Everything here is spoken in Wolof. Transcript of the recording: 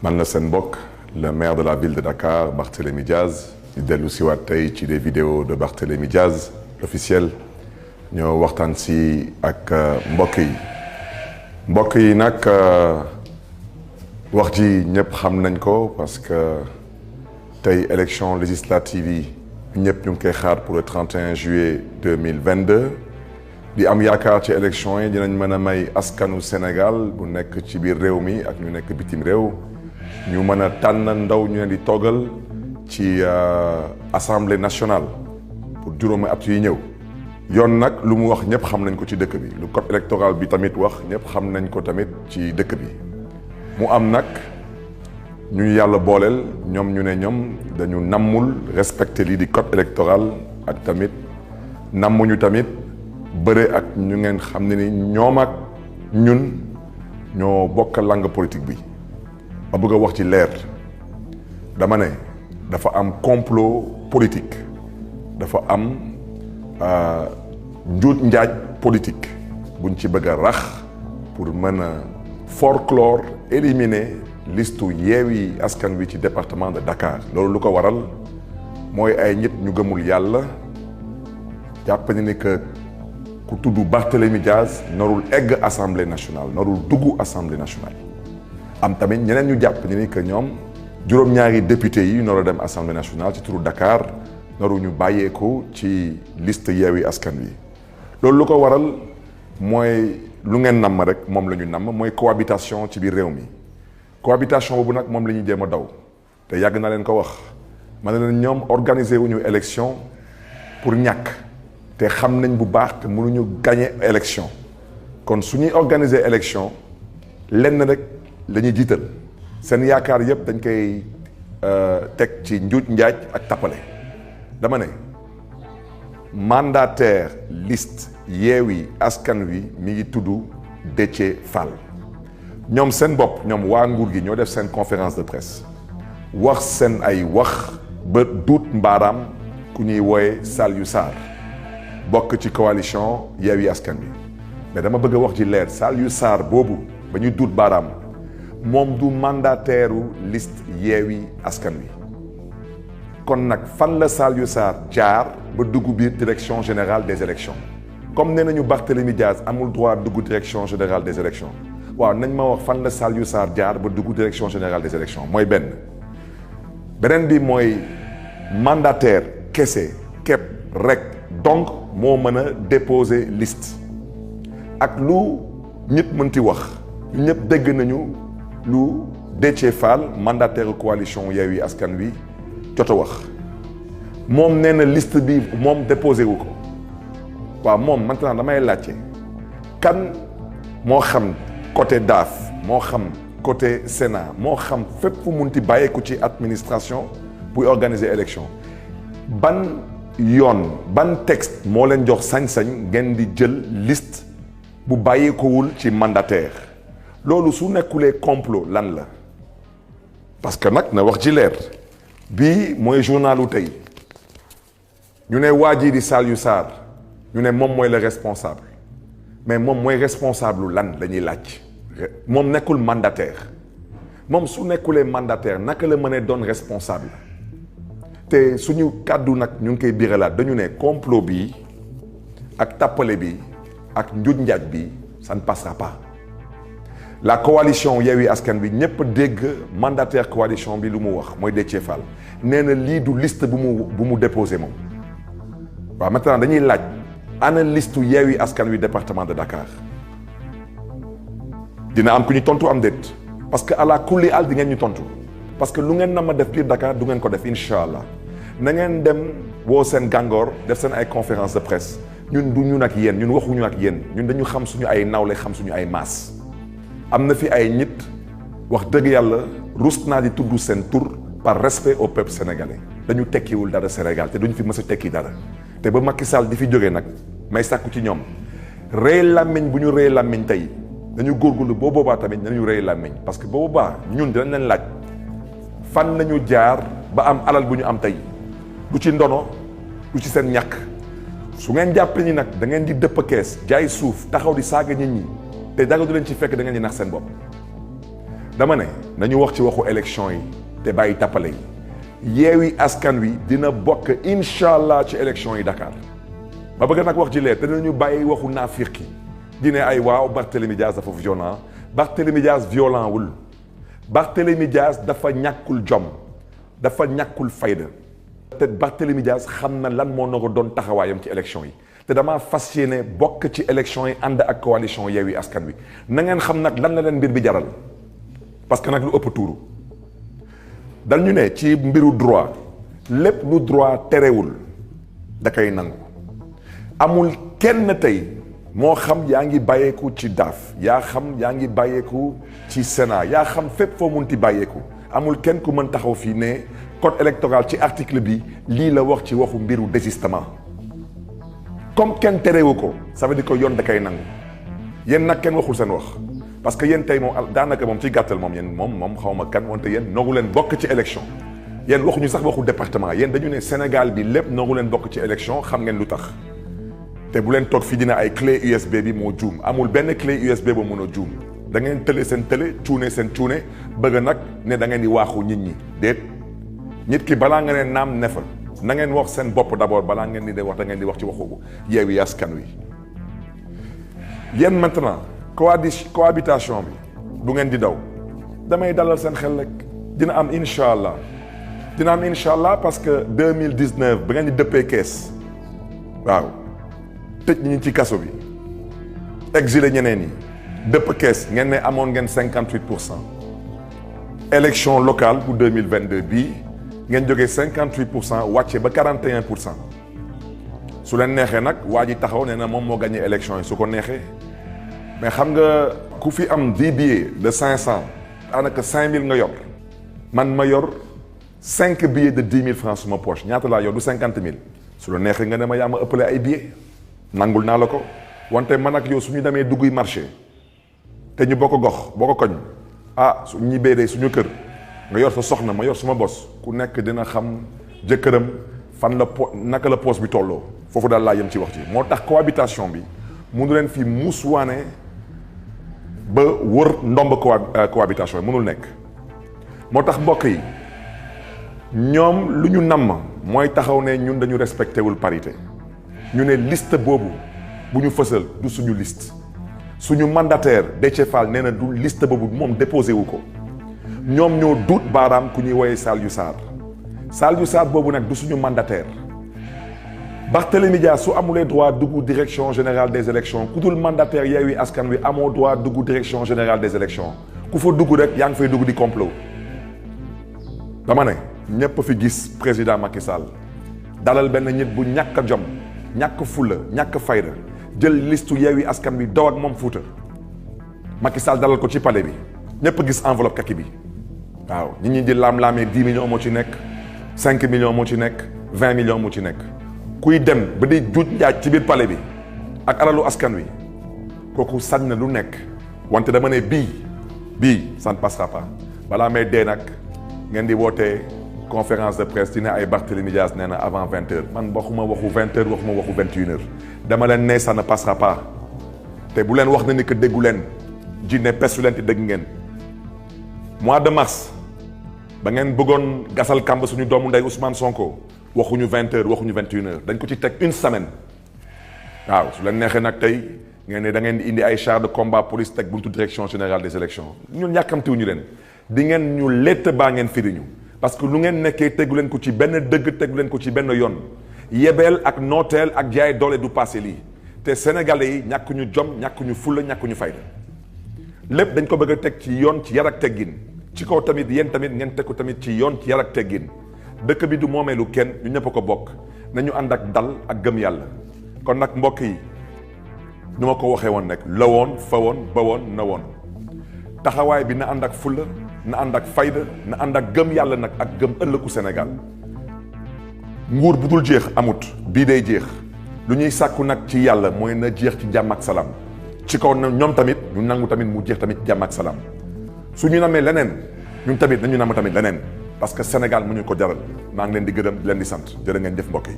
man la seen mbokk le maire de la ville de Dakar Barthélémy Diaz di dellu si waat tey ci des vidéos de Barthélémy Diaz l'officiel ñoo waxtaan si ak mbokk yi nag wax ji ñëpp xam nañ ko parce que tey élection législative yi ñëpp ñu ngi koy xaar pour le 31 juillet 2022 di am yaakaar ci élection yi dinañ mën a may askanu Sénégal bu nekk ci biir réew mi ak ñu nekk bitim réew ñu mën a tànn ndaw ñu leen di toggal ci assemblée nationale pour juróomi at yi ñëw. yoon nag lu mu wax ñëpp xam nañ ko ci dëkk bi lu code électoral bi tamit wax ñëpp xam nañ ko tamit ci dëkk bi mu am nag ñu yàlla booleel ñoom ñu ne ñoom dañu nammul respecter lii di code électoral ak tamit nammuñu tamit bëre ak ñu ngeen xam ne ni ñoom ak ñun ñoo bokk langue politique bi. ma bëgg a wax ci leer dama ne dafa am complot politique dafa am njuut njaaj politique buñ ci bëgg a rax pour mën a folklore éliminer listu Yewwi Askan Wi ci département de Dakar. loolu lu ko waral mooy ay nit ñu gëmul yàlla jàpp ni que ku tudd Barthélémy Diaz narul egg assemblée nationale narul dugg assemblée nationale. am tamit ñeneen ñu jàpp ni que ñoom juróom-ñaari député yi nar a dem assemblée nationale ci turu Dakar naru ñu bàyyeeku ci liste Yewwi Askan Wi. loolu lu ko waral mooy lu ngeen namm rek moom la ñu namm mooy cohabitation ci biir réew mi cohabitation boobu nag moom la ñuy jéem a daw te yàgg na leen ko wax ma ne leen ñoom organiser wuñu élection pour ñàkk te xam nañ bu baax que mënuñu gagner élection kon su ñuy organiser élection lenn rek la ñuy jiital seen yaakaar yëpp dañ koy teg ci njuuj njaaj ak tappale dama ne mandataire liste Yewwi Askan Wi mi ngi tudd Déthié Fall ñoom seen bopp ñoom waa nguur gi ñoo def seen conférence de presse wax seen ay wax ba duut mbaaraam ku ñuy wooye Saliou Sarr bokk ci coalition Yewwi Askan Wi mais dama bëgg a wax ci leer Saliou Sarr boobu ba ñuy duut baaraam moom du mandataire liste Yewwi Askan Wi kon nag fan la Saliou Sarr jaar ba dugg biir direction générale des élections comme nee nañu Barthélémy Diaz amul droit dugg direction générale des élections waaw nañ ma wax fan la Saliou Sarr jaar ba dugg direction générale des élections mooy beneen bi mooy mandataire kese képp rek donc moo mën a déposer liste ak lu ñëpp mënti wax ñëpp dégg nañu lu Déthié Fall mandataire coalition Yewwi Askan Wi jot a wax moom nee na liste bi moom déposé wu ko waaw moom maintenant damay laajte kan moo xam côté DAF moo xam côté Sénat moo xam fépp fu munti bàyyeeku ci administration buy organiser élection ban yoon ban texte moo leen jox sañ-sañ ngeen di jël liste bu bàyyeekuwul ci mandataire loolu su nekkulee complot lan la parce que nag na wax ci leer bii mooy journalu tey ñu ne waa ji di Saliou Sarr ñu ne moom mooy le responsable mais moom mooy responsable lan la ñuy laaj moom nekkul mandataire moom su nekkulee mandataire naka la mënee doon responsable te suñu kàddu nag ñu ngi koy biralaat dañu ne complot bi ak tappale bi ak njuuj njaaj bi ça ne passera pas. la coalition Yewwi Askan Wi ñëpp dégg mandataire coalition bi lu mu wax mooy Déthié Fall nee na lii du liste bu mu déposé moom waaw maintenant dañuy laaj ana liste Yewwi Askan Wi département de Dakar dina am ku ñu tontu am déet parce que ala kulli al di ngeen ñu tontu parce que lu ngeen na ma def biir Dakar du ngeen ko def incha allah na ngeen dem woo seen gàngoor def seen ay conférence de presse ñun du ñun ak yéen ñun waxuñu ak yéen ñun dañu xam suñu ay nawle xam suñu ay maas. am na fi ay nit wax dëgg yàlla rus naa di tudd seen tur par respect au peuple sénégalais dañu tekkiwul dara Sénégal te duñ fi mës a tekki dara te ba Macky Sall di fi jógee nag may sàkku ci ñoom rëy làmmiñ bu ñu rëy làmmiñ tey dañu góorgóorlu boo boobaa tamit nañu rëy làmmiñ parce que boo boobaa ñun dinañ leen laaj fan nañu jaar ba am alal bu ñu am tey du ci ndono du ci seen ñàkk su ngeen jàppee ni nag da ngeen di dëpp kees jaay suuf taxaw di saaga nit ñi te dara du leen ci fekk da ngeen di nax seen bopp dama ne nañu wax ci waxu élection yi te bàyyi tappale yi Yewwi Askan Wi dina bokk incha allah ci élection yi Dakar ba bëgg nag wax ci leer te nañu bàyyi waxu naafiq yi di ne ay waaw Barthélémy Dias dafa violent Barthélémy Dias violent wul Barthélémy Dias dafa ñàkkul jom dafa ñàkkul fayda te Barthélémy Dias xam na lan moo na ko doon taxawaayam ci élection yi te damaa fas yéene bokk ci élection yi ànd ak coalition Yewwi Askan Wi na ngeen xam nag lan la leen mbir bi jaral parce que nag lu ëpp tuuru dañu ne ci mbiru droit lépp lu droit terewul da koy nangu amul kenn tey moo xam yaa ngi bàyyeeku ci daaf yaa xam yaa ngi bàyyeeku ci Sénat yaa xam fépp foo munti bàyyeeku amul kenn ku mën taxaw fii ne code électoral ci article bi lii la wax ci waxu mbiru désistement comme kenn terewu ko ça veut dire que yoon da koy nangu yéen nag kenn waxul seen wax parce que yéen tey moom daanaka moom ci gàttal moom yéen moom xaw ma kan wante yéen noogu leen bokk ci élection yéen waxuñu sax waxu département yéen dañu ne Sénégal bi lépp noogu leen bokk ci élection xam ngeen lu tax te bu leen toog fii dina ay clé USB bi moo juum amul benn clé USB ba mun a juum da ngeen tële seen tële cuune seen cuune bëgg nag ne da ngeen di waaxu nit ñi déet nit ki balaa nga ne naam ne fa na ngeen wax seen bopp d'abord balaa ngeen di wax da ngeen di wax ci waxu Yewwi Askan Wi yéen maintenant cohabitation bi bu ngeen di daw damay dalal seen xel rek dina am incha allah parce que 2019 ba ngeen di dëppee kees waaw tëj ñi ci kaso bi exilé ñeneen yi dëpp kees ngeen ne amoon ngeen 58%. élection locale pour 2022 bii ngeen jógee 58% wàcce ba 41%. su leen neexee nag waa ji taxaw nee na moom moo gagné élection yi su ko neexee mais xam nga ku fi am 10 billets de 500 daanaka 5000 nga yor man ma yor 5 billets de 10 000 francs suma poche ñaata laa yor du 50 000 su la neexee nga ne ma yaa ma ëppale ay billets nangul naa la ko wante man ak yow suñu demee dugguy marché te ñu bokk gox boo ko koñ su ñibbee de suñu kër nga yor sa soxna ma yor suma bos ku nekk dina xam jëkkëram fan la naka la poos bi tolloo foofu daal laa yem ci wax ci moo tax cohabitation bi mënu leen fi muuswaane ba wër ndomb cohabitation yi mënul nekk moo tax mbokk yi ñoom lu ñu namm mooy taxaw ne ñun dañu respecté wul parité ñu ne liste boobu bu ñu fësal du suñu liste suñu mandataire Déthié Fall nee na du liste boobu moom déposé wu ko ñoom ñoo duut baaraam ku ñuy woyee Saliou Sarr boobu nag du suñu mandataire Barthélémy Dias su amulee droit dugg direction générale des élections ku dul mandataire Yewwi Askan Wi amoo droit dugg direction générale des élections ku fa dugg rek yaa ngi fay dugg di complot dama ne ñëpp fi gis président Macky Sall dalal benn nit bu ñàkk jom ñàkk fulla ñàkk fayda jël listu Yewwi Askan Wi daw ak moom Fuuta Macky Sall dalal ko ci palais bi ñëpp gis enveloppe kaki bi waaw nit ñi di laam-laamee 10 millions moo ci nekk 5 millions moo ci nekk 20 millions moo ci nekk kuy dem ba di juuj njaaj ci biir palais bi ak alalu askan wi kooku sañ na lu nekk wante dama ne bii ça ne passera pas balaa may dee nag ngeen di wootee conférence de presse dina ay Barthélémy Dias nee na avant 20h man waxuma waxu 20h waxuma waxu 21h dama leen ne ça ne passera pas te bu leen wax na ni que déggu leen jinne pesu leen te dégg ngeen mois de mars ba ngeen bëggoon gasal kàmb suñu doomu ndey Ousmane Sonko waxuñu 20h waxuñu 21h dañ ko ci teg une semaine waaw su leen neexee nag tey ngeen ne da ngeen di indi ay chars de combat police teg buntu direction générale des élections ñun yàkkamtiwuñu leen di ngeen ñu létt baa ngeen firiñu parce que lu ngeen nekkee tegu leen ko ci benn dëgg tegu leen ko ci benn yoon yebeel ak nooteel ak jaay doole du passé lii te sénégalais yi ñàkkuñu jom ñàkkuñu fulla ñàkkuñu fayda lépp dañ ko bëgg a teg ci yoon ci yar ak teggin ci kaw tamit yéen tamit ngeen teg ko tamit ci yoon ci yar ak teggin dëkk bi du moomeelu kenn ñu ñëpp a ko bokk nañu ànd ak dal ak gëm yàlla kon nag mbokk yi nu ma ko waxee woon rek la woon fa woon ba woon na woon taxawaay bi na ànd ak fulla na ànd ak fayda na ànd ak gëm yàlla nag ak gëm ëllëgu Sénégal nguur bu dul jeex amut bii day jeex lu ñuy sàkku nag ci yàlla mooy na jeex ci jàmm ak salaam ci kaw na ñoom tamit ñu nangu tamit mu jeex tamit jàmm ak salaam su ñu namee leneen ñun tamit nañu nam tamit leneen parce que Sénégal mu ñu ko jaral maa ngi leen di gërëm di leen di sant jërë ngeen jëf mbokk yi